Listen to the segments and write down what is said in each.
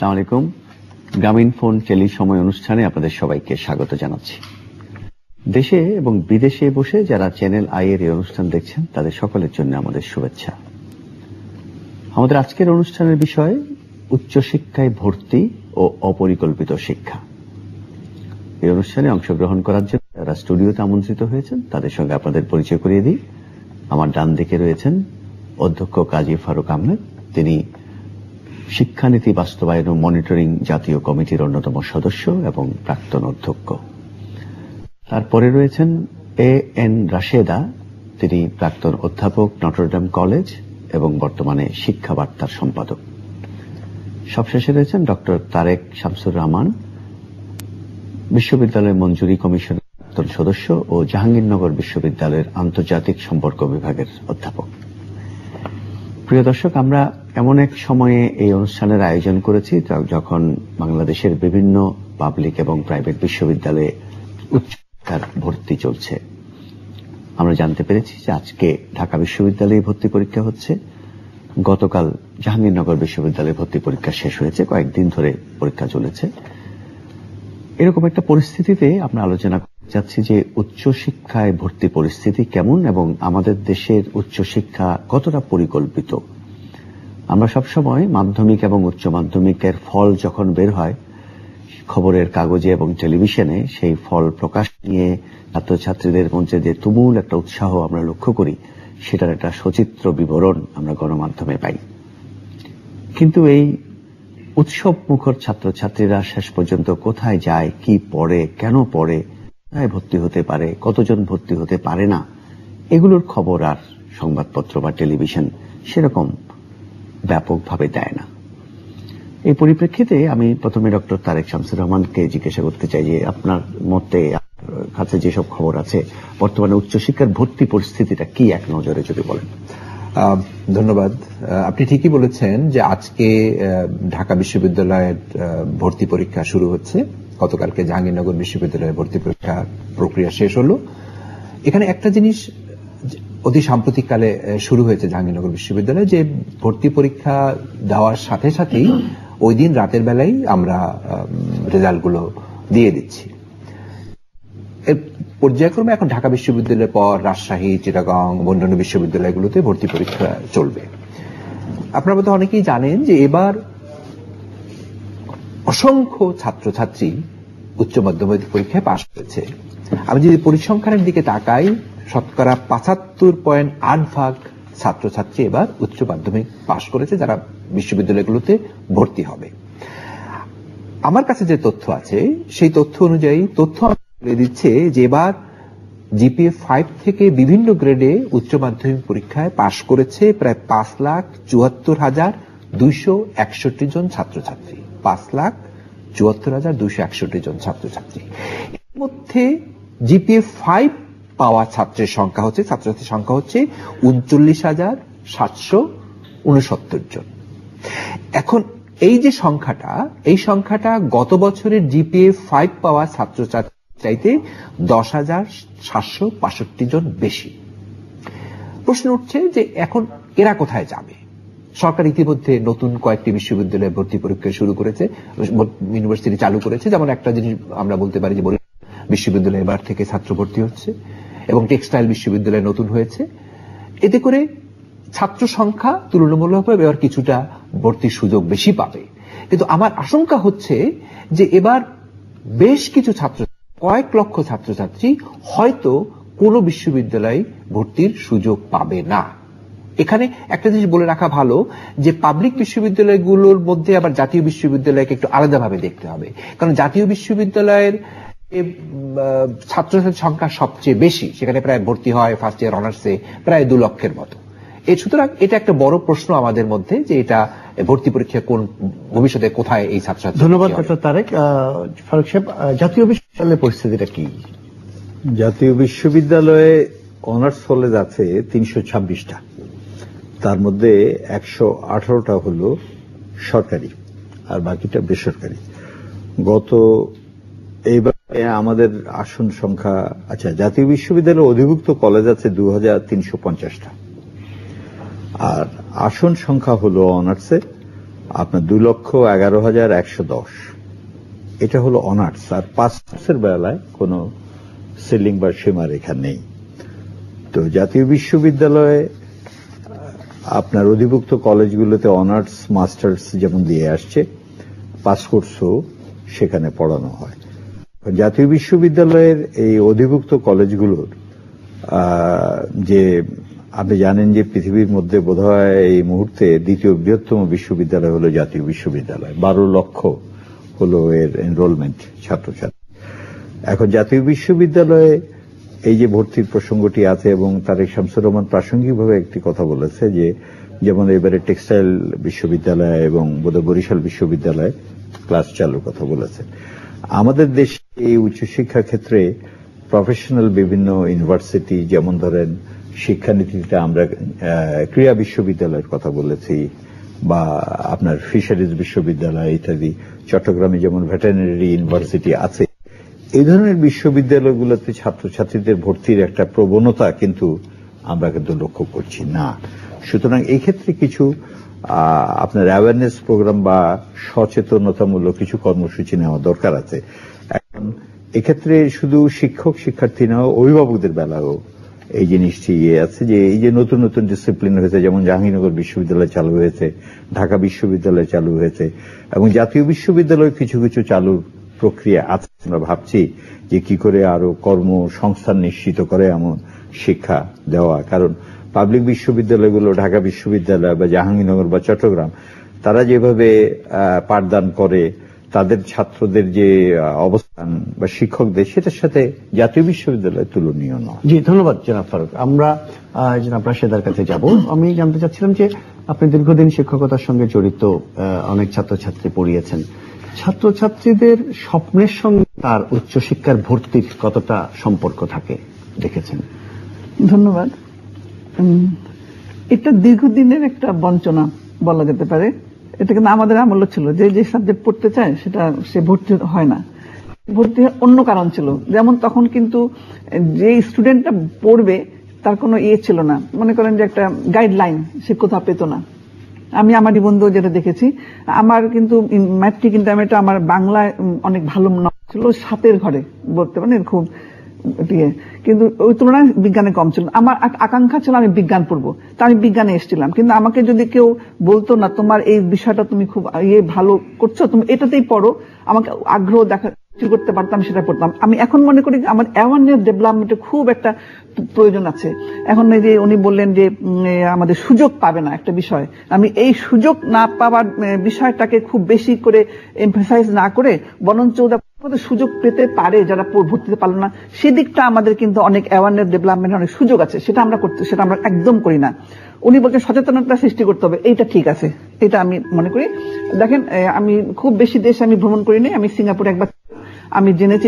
আসসালামু আলাইকুম। গ্রামীণ ফোন টেলি সময় অনুষ্ঠানে আপনাদের সবাইকে স্বাগত জানাচ্ছি। দেশে এবং বিদেশে বসে যারা চ্যানেল আই এর এই অনুষ্ঠান দেখছেন তাদের সকলের জন্য আমাদের শুভেচ্ছা। আমাদের আজকের অনুষ্ঠানের বিষয় উচ্চশিক্ষায় ভর্তি ও অপরিকল্পিত শিক্ষা। এই অনুষ্ঠানে অংশগ্রহণ করার জন্য যারা স্টুডিওতে আমন্ত্রিত হয়েছেন তাদের সঙ্গে আপনাদের পরিচয় করিয়ে দিই। আমার ডান দিকে রয়েছেন অধ্যক্ষ কাজী ফারুক আহমেদ, তিনি শিক্ষানীতি বাস্তবায়ন ও মনিটরিং জাতীয় কমিটির অন্যতম সদস্য এবং প্রাক্তন অধ্যক্ষ। তারপরে রয়েছেন এ এন রাশেদা, তিনি প্রাক্তন অধ্যাপক নটরডেম কলেজ এবং বর্তমানে শিক্ষা বার্তার সম্পাদক। সবশেষে রয়েছেন ডক্টর তারেক শামসুর রহমান, বিশ্ববিদ্যালয় মঞ্জুরি কমিশনের প্রাক্তন সদস্য ও জাহাঙ্গীরনগর বিশ্ববিদ্যালয়ের আন্তর্জাতিক সম্পর্ক বিভাগের অধ্যাপক। প্রিয় দর্শক, আমরা এমন এক সময়ে এই অনুষ্ঠানের আয়োজন করেছি যখন বাংলাদেশের বিভিন্ন পাবলিক এবং প্রাইভেট বিশ্ববিদ্যালয়ে উচ্চশিক্ষার ভর্তি চলছে। আমরা জানতে পেরেছি যে আজকে ঢাকা বিশ্ববিদ্যালয়ে ভর্তি পরীক্ষা হচ্ছে, গতকাল জাহাঙ্গীরনগর বিশ্ববিদ্যালয়ে ভর্তি পরীক্ষা শেষ হয়েছে, কয়েকদিন ধরে পরীক্ষা চলেছে। এরকম একটা পরিস্থিতিতে আমরা আলোচনা করতে চাচ্ছি যে উচ্চশিক্ষায় ভর্তি পরিস্থিতি কেমন এবং আমাদের দেশের উচ্চশিক্ষা কতটা পরিকল্পিত। আমরা সবসময় মাধ্যমিক এবং উচ্চ মাধ্যমিকের ফল যখন বের হয় খবরের কাগজে এবং টেলিভিশনে, সেই ফল প্রকাশ নিয়ে ছাত্রছাত্রীদের মধ্যে যে তুমুল একটা উৎসাহ আমরা লক্ষ্য করি, সেটার একটা সচিত্র বিবরণ আমরা গণমাধ্যমে পাই। কিন্তু এই উৎসব মুখর ছাত্রছাত্রীরা শেষ পর্যন্ত কোথায় যায়, কি পড়ে, কেন পড়ে, কোথায় ভর্তি হতে পারে, কতজন ভর্তি হতে পারে না, এগুলোর খবর আর সংবাদপত্র বা টেলিভিশন সেরকম ব্যাপকভাবে দেয় না। এই পরিপ্রেক্ষিতে আমি প্রথমে ডক্টর তারেক শামসুর রহমানকে জিজ্ঞাসা করতে চাই যে আপনার মতে, কাছে যেসব খবর আছে, বর্তমানে উচ্চশিক্ষার ভর্তি পরিস্থিতিটা কি এক নজরে যদি বলেন। ধন্যবাদ। আপনি ঠিকই বলেছেন যে আজকে ঢাকা বিশ্ববিদ্যালয়ের ভর্তি পরীক্ষা শুরু হচ্ছে। গতকালকে জাহাঙ্গীরনগর বিশ্ববিদ্যালয়ের ভর্তি পরীক্ষা প্রক্রিয়া শেষ হলো। এখানে একটা জিনিস অতি সাম্প্রতিককালে শুরু হয়েছে জাহাঙ্গীরনগর বিশ্ববিদ্যালয়ে, যে ভর্তি পরীক্ষা দেওয়ার সাথে সাথেই ওই দিন রাতের বেলায় আমরা রেজাল্টগুলো দিয়ে দিচ্ছি। এর পর্যায়ক্রমে এখন ঢাকা বিশ্ববিদ্যালয়ের পর রাজশাহী, চিটাগং, অন্যান্য বিশ্ববিদ্যালয়গুলোতে ভর্তি পরীক্ষা চলবে। আপনারা বোধহয় অনেকেই জানেন যে এবার অসংখ্য ছাত্রছাত্রী উচ্চ মাধ্যমিক পরীক্ষায় পাশ করেছে। আমি যদি পরিসংখ্যানের দিকে তাকাই, শতকরা ৭৫.৮% ছাত্রছাত্রী এবার উচ্চ মাধ্যমিক পাশ করেছে যারা বিশ্ববিদ্যালয়গুলোতে ভর্তি হবে। আমার কাছে যে তথ্য আছে সেই তথ্য অনুযায়ী বলে দিচ্ছে যে এবার জিপিএ 5 থেকে বিভিন্ন গ্রেডে উচ্চ মাধ্যমিক পরীক্ষায় পাশ করেছে প্রায় ৫,৭৪,২৬১ জন ছাত্রছাত্রী। ৫,৭৪,২৬১ জন ছাত্রছাত্রী। এর মধ্যে জিপিএ 5 পাওয়া ছাত্রের সংখ্যা হচ্ছে, ছাত্রছাত্রীর সংখ্যা হচ্ছে ৩৯,৭৬৯ জন। এখন এই যে সংখ্যাটা, এই সংখ্যাটা গত বছরের জিপিএ 5 পাওয়া ছাত্রছাত্রী চাইতে 10,৭৬৫ জন বেশি। প্রশ্ন উঠছে যে এখন এরা কোথায় যাবে? সরকার ইতিমধ্যে নতুন কয়েকটি বিশ্ববিদ্যালয়ে ভর্তি পরীক্ষা শুরু করেছে, ইউনিভার্সিটি চালু করেছে। যেমন একটা জিনিস আমরা বলতে পারি যে বিশ্ববিদ্যালয়ে এবার থেকে ছাত্র ভর্তি হচ্ছে এবং টেক্সটাইল বিশ্ববিদ্যালয় নতুন হয়েছে। এতে করে ছাত্র সংখ্যা তুলনামূলকভাবে এবার কিছুটা ভর্তির সুযোগ বেশি পাবে। কিন্তু আমার আশঙ্কা হচ্ছে যে এবার বেশ কিছু কয়েক লক্ষ ছাত্রছাত্রী হয়তো কোনো বিশ্ববিদ্যালয়ে ভর্তির সুযোগ পাবে না। এখানে একটা জিনিস বলে রাখা ভালো যে পাবলিক বিশ্ববিদ্যালয়গুলোর মধ্যে আবার জাতীয় বিশ্ববিদ্যালয়কে একটু আলাদাভাবে দেখতে হবে, কারণ জাতীয় বিশ্ববিদ্যালয়ের ছাত্রছাত্রীর সংখ্যা সবচেয়ে বেশি, সেখানে প্রায় ভর্তি হয় ফার্স্ট ইয়ার অনার্সে প্রায় 2 লক্ষের মতো। সুতরাং এটা একটা বড় প্রশ্ন আমাদের মধ্যে যে এটা ভর্তি পরীক্ষা কোন ভবিষ্যতে কোথায় এই ছাত্রছাত্রী। ধন্যবাদ ডক্টর তারেক। ফারুক সাহেব, জাতীয় বিশ্ববিদ্যালয়ের পরিস্থিতিটা কি? জাতীয় বিশ্ববিদ্যালয়ে অনার্স কলেজ আছে 326টা, তার মধ্যে 118টা হলো সরকারি আর বাকিটা বেসরকারি। এইবার আমাদের আসন সংখ্যা, আচ্ছা, জাতীয় বিশ্ববিদ্যালয়ের অধিভুক্ত কলেজ আছে 2350টা, আর আসন সংখ্যা হলো অনার্সে আপনার 2,11,110। এটা হলো অনার্স, আর পাসের বেলায় কোনো সিলিং বা সীমারেখা নেই। তো জাতীয় বিশ্ববিদ্যালয়ে আপনার অধিভুক্ত কলেজগুলোতে অনার্স মাস্টার্স যেমন দিয়ে আসছে, পাস কোর্সও সেখানে পড়ানো হয়। জাতীয় বিশ্ববিদ্যালয়ের এই অধিভুক্ত কলেজগুলোর যে আপনি জানেন যে পৃথিবীর মধ্যে বোধহয় এই মুহূর্তে দ্বিতীয় বৃহত্তম বিশ্ববিদ্যালয় হলো জাতীয় বিশ্ববিদ্যালয়। 12 লক্ষ হলো এর এনরোলমেন্ট ছাত্রছাত্রী। এখন জাতীয় বিশ্ববিদ্যালয়ে এই যে ভর্তির প্রসঙ্গটি আছে, এবং তারেক শামসুর রহমান প্রাসঙ্গিকভাবে একটি কথা বলেছে যে যেমন এবারে টেক্সটাইল বিশ্ববিদ্যালয় এবং বোধহয় বরিশাল বিশ্ববিদ্যালয়ে ক্লাস চালুর কথা বলেছে। আমাদের দেশে এই উচ্চশিক্ষা ক্ষেত্রে প্রফেশনাল বিভিন্ন ইউনিভার্সিটি, যেমন ধরেন শিক্ষানীতিতে আমরা ক্রীড়া বিশ্ববিদ্যালয়ের কথা বলেছি, বা আপনার ফিশারিজ বিশ্ববিদ্যালয় ইত্যাদি, চট্টগ্রামে যেমন ভেটেরিনারি ইউনিভার্সিটি আছে, এই ধরনের বিশ্ববিদ্যালয়গুলোতে ছাত্রছাত্রীদের ভর্তির একটা প্রবণতা কিন্তু আমরা কিন্তু লক্ষ্য করছি না। সুতরাং এই ক্ষেত্রে কিছু আপনার অ্যাওয়ারনেস প্রোগ্রাম বা সচেতনতামূলক কিছু কর্মসূচি নেওয়া দরকার আছে। এখন এক্ষেত্রে শুধু শিক্ষক শিক্ষার্থী না, অভিভাবকদের বেলাও এই জিনিসটি আছে যে এই যে নতুন নতুন ডিসিপ্লিন হয়েছে, যেমন জাহাঙ্গীরনগর বিশ্ববিদ্যালয় চালু হয়েছে, ঢাকা বিশ্ববিদ্যালয় চালু হয়েছে, এবং জাতীয় বিশ্ববিদ্যালয় কিছু কিছু চালুর প্রক্রিয়া আছে। আমরা ভাবছি যে কি করে আরো কর্মসংস্থান নিশ্চিত করে এমন শিক্ষা দেওয়া। কারণ পাবলিক বিশ্ববিদ্যালয়গুলো, ঢাকা বিশ্ববিদ্যালয় বা জাহাঙ্গীরনগর বা চট্টগ্রাম, তারা যেভাবে পাঠদান করে, তাদের ছাত্রদের যে অবস্থান বা শিক্ষকদের, সেটার সাথে জাতীয় বিশ্ববিদ্যালয় তুলনীয় নয়। জি, ধন্যবাদ জনাব ফারুক। আমরা জনাব রাশেদার কাছে যাব। আমি জানতে চাচ্ছিলাম যে আপনি দীর্ঘদিন শিক্ষকতার সঙ্গে জড়িত, অনেক ছাত্রছাত্রী পড়িয়েছেন। ছাত্রছাত্রীদের স্বপ্নের সঙ্গে তার উচ্চশিক্ষার ভর্তির কতটা সম্পর্ক থাকে দেখেছেন? ধন্যবাদ। এটা দীর্ঘদিনের একটা বঞ্চনা বলা যেতে পারে। এটা কিন্তু আমাদের আমল ছিল যে যে সাবজেক্ট পড়তে চায় সেটা সে ভর্তি হয় না, ভর্তি অন্য কারণ ছিল। যেমন তখন কিন্তু যে স্টুডেন্টটা পড়বে তার কোনো ছিল না, মনে করেন যে একটা গাইডলাইন সে কোথাও পেত না। আমি আমার নিবন্ধ যেটা দেখেছি, আমার কিন্তু ম্যাট্রিক ইন্টারমিডিয়েট আমার বাংলায় অনেক ভালো ছিল, 7 ঘরে বলতে পারেন, খুব কিন্তু ওই তুলনায় বিজ্ঞানে কম ছিল। আমার আকাঙ্ক্ষা ছিল আমি বিজ্ঞান পড়বো, তা আমি বিজ্ঞানে এসেছিলাম। কিন্তু আমাকে যদি কেউ বলতো না তোমার এই বিষয়টা তুমি খুব ভালো করছো, তুমি এটাতেই পড়ো, আমাকে আগ্রহ দেখা করতে পারতাম, সেটা পড়তাম। আমি এখন মনে করি আমার অ্যাওয়ারনেস ডেভেলপমেন্টের খুব একটা প্রয়োজন আছে। এখন এই যে উনি বললেন যে আমাদের সুযোগ পাবে না একটা বিষয়, আমি এই সুযোগ না পাওয়ার বিষয়টাকে খুব বেশি করে এমফাসাইজ না করে বরঞ্চ সুযোগ পেতে পারে যারা ভর্তিতে পারলো না, সেদিকটা আমাদের কিন্তু অনেক অ্যাওয়ারনেস ডেভেলপমেন্টের অনেক সুযোগ আছে, সেটা আমরা করতে, সেটা আমরা একদম করি না। উনি বলছেন সচেতনতা সৃষ্টি করতে হবে, এইটা ঠিক আছে, এটা আমি মনে করি। দেখেন, আমি খুব বেশি দেশ আমি ভ্রমণ করিনি, আমি সিঙ্গাপুরে একবার আমি জেনেছি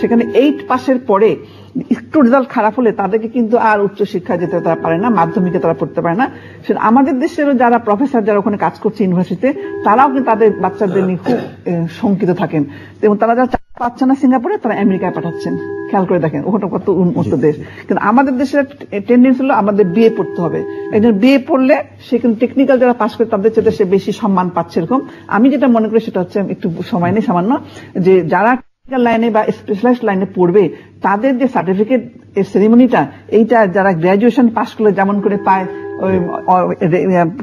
সেখানে 8 পাসের পরে একটু রেজাল্ট খারাপ হলে তাদেরকে কিন্তু আর উচ্চশিক্ষা যেতে তারা পারে না, মাধ্যমিকে তারা পড়তে পারে না। সেটা আমাদের দেশেরও যারা প্রফেসর যারা ওখানে কাজ করছে ইউনিভার্সিটিতে, তারাও কিন্তু তাদের বাচ্চাদের নিয়ে খুব শঙ্কিত থাকেন। এবং তারা যারা পাচ্ছে না সিঙ্গাপুরে, তারা আমেরিকায় পাঠাচ্ছেন। খেয়াল করে দেখেন ওখানে কত উন্নত দেশ। কিন্তু আমাদের দেশের টেন্ডেন্সি হলো আমাদের বিএ পড়তে হবে, একজন বিএ পড়লে সে কিন্তু টেকনিক্যাল যারা পাস করে তাদের চেয়ে সে বেশি সম্মান পাচ্ছে। এরকম আমি যেটা মনে করি সেটা হচ্ছে, একটু সময় নেই সামান্য, যে যারা লাইনে বা স্পেশালাইজড লাইনে পড়বে তাদের যে সার্টিফিকেট এর সেরিমনিটা, এইটা যারা গ্রাজুয়েশন পাস করলে যেমন করে পায়,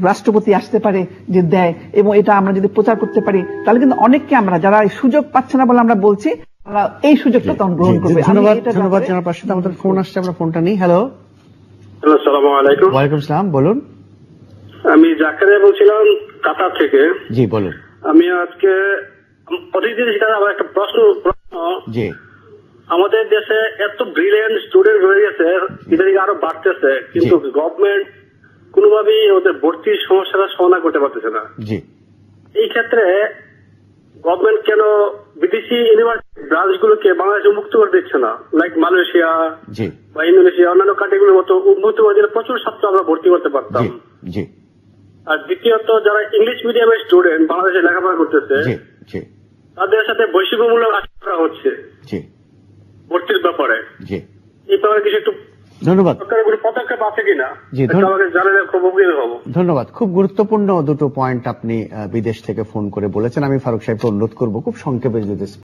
রাষ্ট্রপতি আসতে পারে যে দেয়, এবং এটা আমরা যদি প্রচার করতে পারি তাহলে কিন্তু অনেককে আমরা যারা সুযোগ পাচ্ছে না বলে আমরা বলছি, তারা এই সুযোগটা তখন গ্রহণ করবে। ধন্যবাদ জানার পাশে আমাদের ফোন আসছে, আমরা ফোনটা নিই। হ্যালো, আসসালামু আলাইকুম। ওয়ালাইকুম আসসালাম, বলুন। আমি জাকারিয়া বলছিলাম কাতার থেকে। জি বলুন। আমি আজকে প্রতিদিন আমার একটা প্রশ্ন, জি, আমাদের দেশে এত ব্রিলিয়েন্ট স্টুডেন্ট রয়ে গেছে, ইদানিং আরো বাড়তেছে, কিন্তু গভর্নমেন্ট কোনোভাবেই ওদের ভর্তির সমস্যাটা সমাধান করতে পারতেছে না। জি, এই ক্ষেত্রে গভর্নমেন্ট কেন বিদেশি ইউনিভার্সিটি ব্রাঞ্চ গুলোকে বাংলাদেশে মুক্ত করে দিচ্ছে না, লাইক মালয়েশিয়া বা ইন্দোনেশিয়া, অন্যান্য কান্ট্রিগুলোর মতো উন্নত মানের প্রচুর ছাত্র আমরা ভর্তি করতে পারতাম। আর দ্বিতীয়ত, যারা ইংলিশ মিডিয়ামের স্টুডেন্ট বাংলাদেশে লেখাপড়া করতেছে, তাদের সাথে বৈষম্যমূলক আচরণ করা হচ্ছে ভর্তির ব্যাপারে। এই ব্যাপারে কিছু একটু ধন্যবাদ। সরকারের কোনো পদক্ষেপ স্টেপ আছে কিনা জি, আমাকে জানালে খুব উপকৃত হবো। ধন্যবাদ। খুব গুরুত্বপূর্ণ দুটো পয়েন্ট আপনি বিদেশ থেকে ফোন করে বলেছেন। আমি ফারুক সাহেবকে অনুরোধ করবো খুব সংক্ষেপে যদি